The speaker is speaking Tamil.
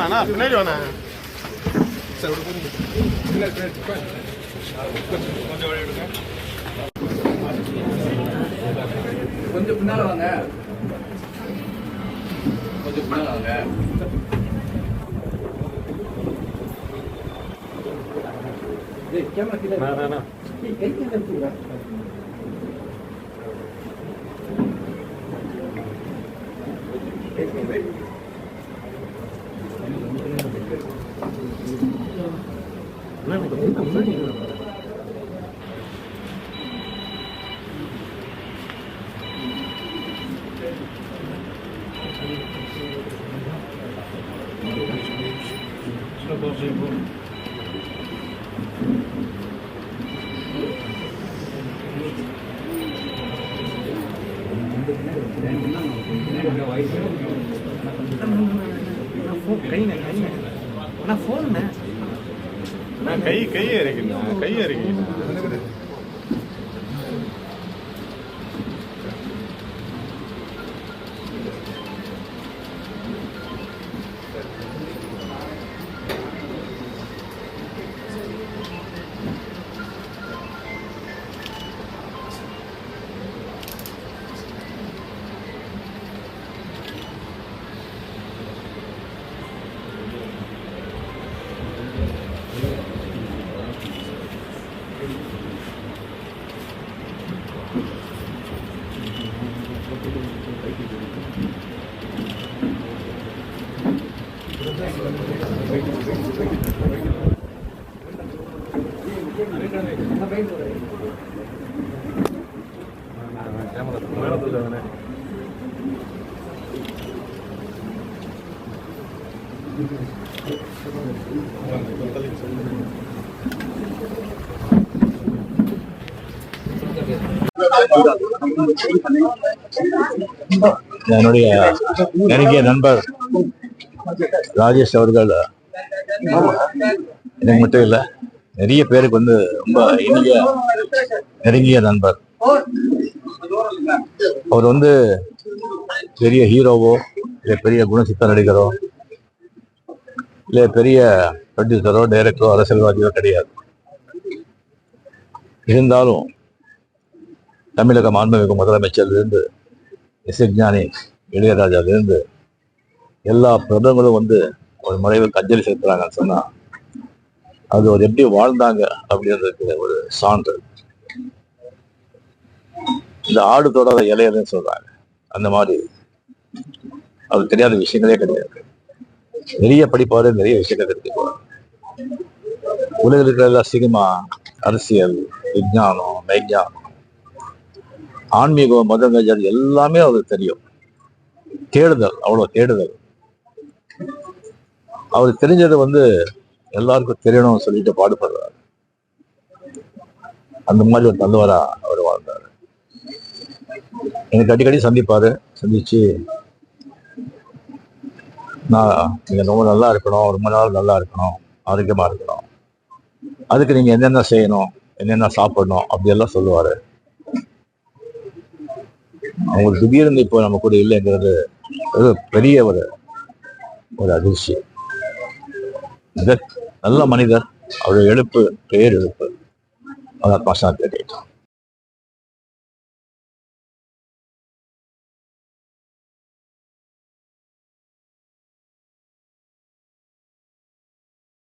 பின்னாடி வாண்ணா. கொஞ்சம் பின்னால வாங்க. கொஞ்சம் பின்னால வாங்க. கேமரா கீழே கை கீழே எடுத்துக்கிறேன். கை இறக்கி என்னுடைய நெருங்கிய நண்பர் ராஜேஷ் அவர்கள் எனக்கு மட்டும் இல்லை, நிறைய பேருக்கு வந்து ரொம்ப இனிய நெருங்கிய நண்பர். அவர் வந்து பெரிய ஹீரோவோ இல்லை பெரிய குணசித்த நடிகரோ இல்லை பெரிய ப்ரொடியூசரோ டைரக்டரோ அரசியல்வாதியோ கிடையாது. இருந்தாலும் தமிழக மாண்புமிகு முதலமைச்சர்லேருந்து இசைஞானி இளையராஜாவிலிருந்து எல்லா பிரபலங்களும் வந்து ஒரு மறைவுக்கு அஞ்சலி செலுத்துறாங்கன்னு சொன்னா அது ஒரு எப்படி வாழ்ந்தாங்க அப்படின்றதுக்கு ஒரு சான்று. இந்த ஆடு தொடாத இலையன்னு சொல்றாங்க, அந்த மாதிரி அது தெரியாத விஷயங்களே கிடையாது. நிறைய படிப்பாரு, நிறைய விஷயங்கள் தெரிஞ்சுக்குவார். உலகில் இருக்கிற சினிமா, அரசியல், விஞ்ஞானம், மெய்ஞானம், ஆன்மீகம், மதங்கள் எல்லாமே அவருக்கு தெரியும். தேடுதல், அவ்வளவு தேடுதல். அவருக்கு தெரிஞ்சது வந்து எல்லாருக்கும் தெரியணும்னு சொல்லிட்டு பாடுபடுறாரு. அந்த மாதிரி ஒரு நல்லவரா அவர் வாழ்ந்தாரு. எனக்கு அடிக்கடி சந்திப்பாரு. சந்திச்சு நீங்க ரொம்ப நல்லா இருக்கணும், ரொம்ப நாள் நல்லா இருக்கணும், ஆரோக்கியமா இருக்கணும், அதுக்கு நீங்க என்னென்ன செய்யணும், என்னென்ன சாப்பிடணும் அப்படியெல்லாம் சொல்லுவாரு. அவங்களுக்கு திடீர்னு இப்போ நம்ம கூட இல்லைங்கிறது பெரிய ஒரு அதிர்ச்சி. நல்ல மனிதர், அவருடைய எழுப்பு பேர் எழுப்பு. அதான் பாஷா கேட்டோம்.